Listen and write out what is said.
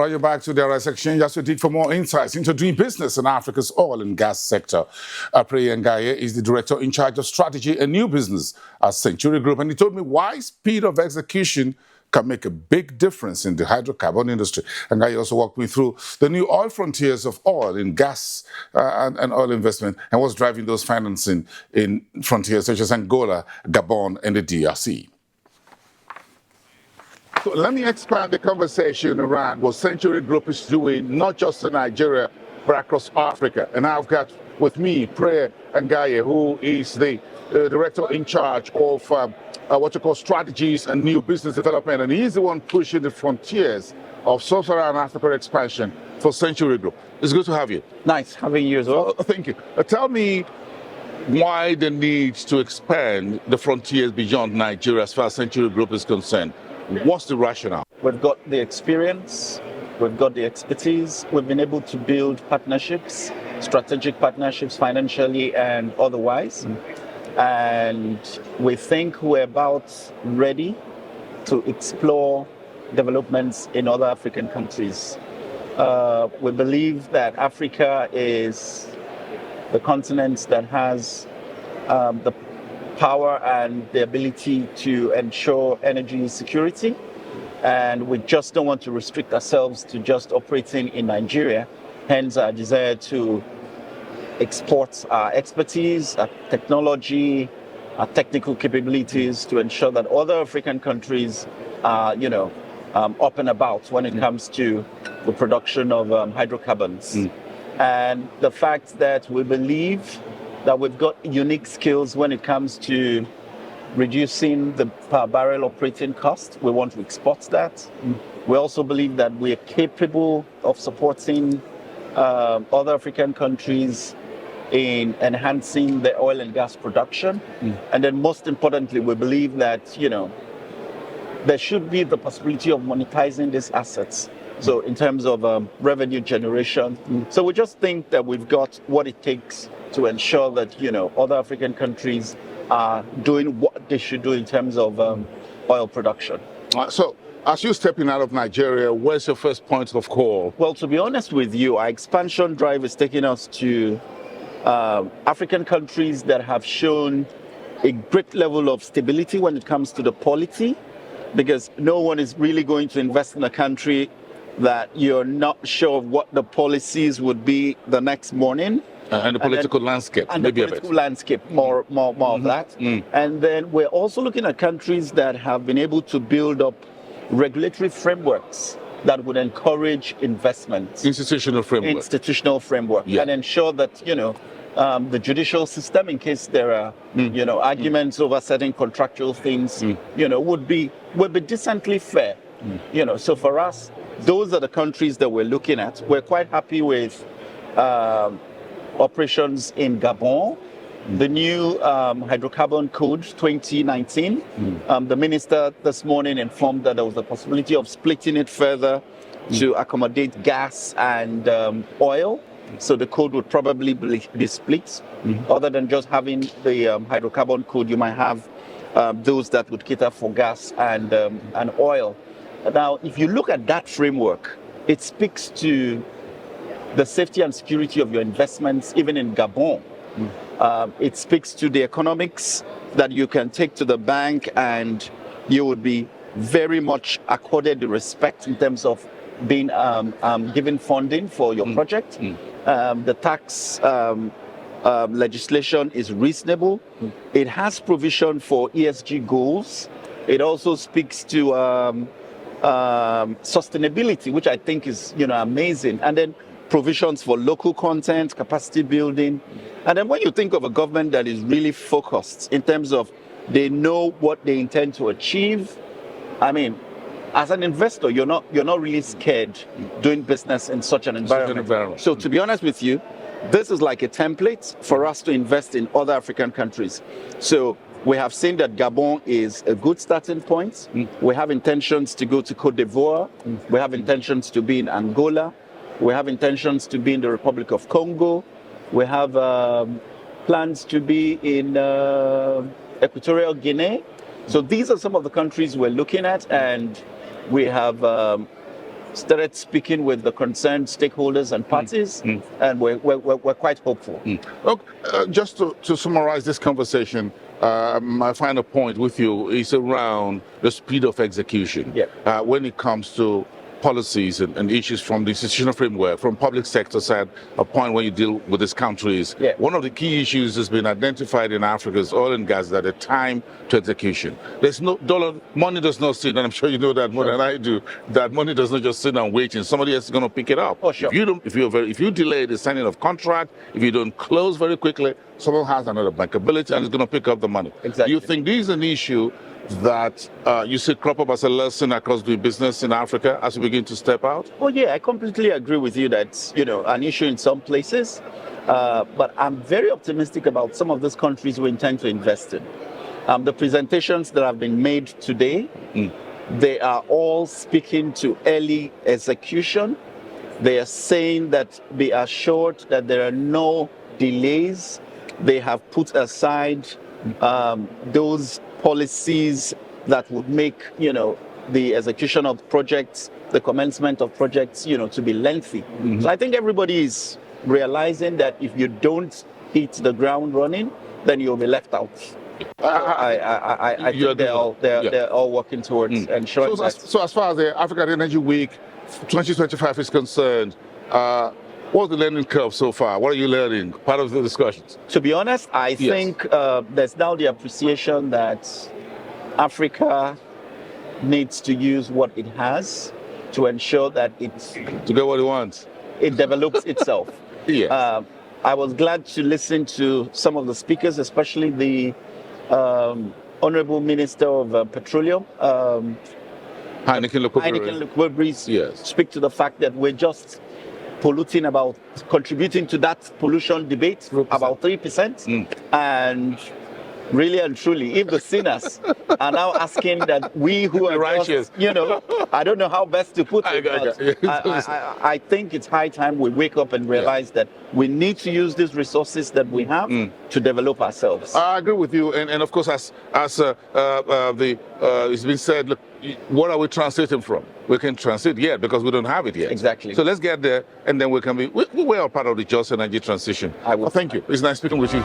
All right, you're back to the RS Exchange as we dig for more insights into doing business in Africa's oil and gas sector. Angaye is the director in charge of strategy and new business at Century Group, and he told me why speed of execution can make a big difference in the hydrocarbon industry. Angaye also walked me through the new oil frontiers of oil and gas and oil investment and what's driving those financing in frontiers such as Angola, Gabon, and the DRC. So let me expand the conversation around what Century Group is doing, not just in Nigeria, but across Africa. And I've got with me Angaye, who is the director in charge of what you call strategies and new business development. And he's the one pushing the frontiers of sub-Saharan Africa expansion for Century Group. It's good to have you. Nice having you as well. Thank you. Tell me why the need to expand the frontiers beyond Nigeria as far as Century Group is concerned. What's the rationale? We've got the experience, we've got the expertise, we've been able to build partnerships, strategic partnerships financially and otherwise. And we think we're about ready to explore developments in other African countries. We believe that Africa is the continent that has the power and the ability to ensure energy security. And we just don't want to restrict ourselves to just operating in Nigeria. Hence our desire to export our expertise, our technology, our technical capabilities to ensure that other African countries are, up and about when it comes to the production of hydrocarbons. And the fact that we believe that we've got unique skills when it comes to reducing the per barrel operating cost. We want to export that. We also believe that we are capable of supporting other African countries in enhancing the oil and gas production. And then most importantly, we believe that, there should be the possibility of monetizing these assets. So in terms of revenue generation. So we just think that we've got what it takes to ensure that, other African countries are doing what they should do in terms of oil production. So as you're stepping out of Nigeria, where's your first point of call? Well, to be honest with you, our expansion drive is taking us to African countries that have shown a great level of stability when it comes to the polity, because no one is really going to invest in a country that you're not sure of what the policies would be the next morning. And the political landscape. And the political landscape, more of that. And then we're also looking at countries that have been able to build up regulatory frameworks that would encourage investment. Institutional framework. And ensure that, the judicial system, in case there are, arguments over certain contractual things, would be decently fair. So for us, those are the countries that we're looking at. We're quite happy with operations in Gabon, the new hydrocarbon code 2019. The minister this morning informed that there was a possibility of splitting it further to accommodate gas and oil. So the code would probably be split. Other than just having the hydrocarbon code, you might have those that would cater for gas and oil. Now, if you look at that framework, it speaks to the safety and security of your investments, even in Gabon. It speaks to the economics that you can take to the bank, and you would be very much accorded the respect in terms of being given funding for your project. The tax legislation is reasonable. It has provision for ESG goals. It also speaks to sustainability, which I think is amazing. And then provisions for local content, capacity building. And then when you think of a government that is really focused in terms of they know what they intend to achieve, I mean, as an investor, you're not really scared doing business in such an environment. So to be honest with you, this is like a template for us to invest in other African countries. So we have seen that Gabon is a good starting point. We have intentions to go to Côte d'Ivoire. We have intentions to be in Angola. We have intentions to be in the Republic of Congo. We have plans to be in Equatorial Guinea. So these are some of the countries we're looking at, and we have started speaking with the concerned stakeholders and parties, and we're quite hopeful. Okay, just to summarize this conversation, my final point with you is around the speed of execution. Yeah. When it comes to policies and issues from the institutional framework, from public sector side, a point when you deal with these countries. Yeah. One of the key issues has been identified in Africa's oil and gas, that the time to execution. There's no dollar, money does not sit, and I'm sure you know that more than I do, that money does not just sit and waiting. Somebody else is going to pick it up. Oh, sure. If you delay the signing of contract, if you don't close very quickly, someone has another bankability and is going to pick up the money. Exactly. Do you think this is an issue that you see crop up as a lesson across doing business in Africa as we begin to step out? Oh yeah, I completely agree with you. That's an issue in some places, but I'm very optimistic about some of these countries we intend to invest in. The presentations that have been made today, they are all speaking to early execution. They are saying that be assured that there are no delays. They have put aside those policies that would make the execution of projects, the commencement of projects to be lengthy. So I think everybody is realizing that if you don't hit the ground running, then you'll be left out. I think they're all working towards ensuring that. So as far as the African Energy Week 2025 is concerned, what's the learning curve so far? What are you learning? Part of the discussions. To be honest, I think there's now the appreciation that Africa needs to use what it has to ensure that to get what it wants. It develops itself. Yeah. I was glad to listen to some of the speakers, especially the Honorable Minister of Petroleum, Heineken Lukwebris, speak to the fact that we're just contributing to that pollution debate 3%. About 3%. And really and truly, if the sinners are now asking that we who are righteous, I don't know how best to put it, but I think it's high time we wake up and realize that we need to use these resources that we have to develop ourselves. I agree with you, and of course, as it's been said, look, what are we translating from? We can translate yet because we don't have it yet. Exactly. So let's get there, and then we are part of the just energy transition. I will. Thank you. It's nice speaking with you.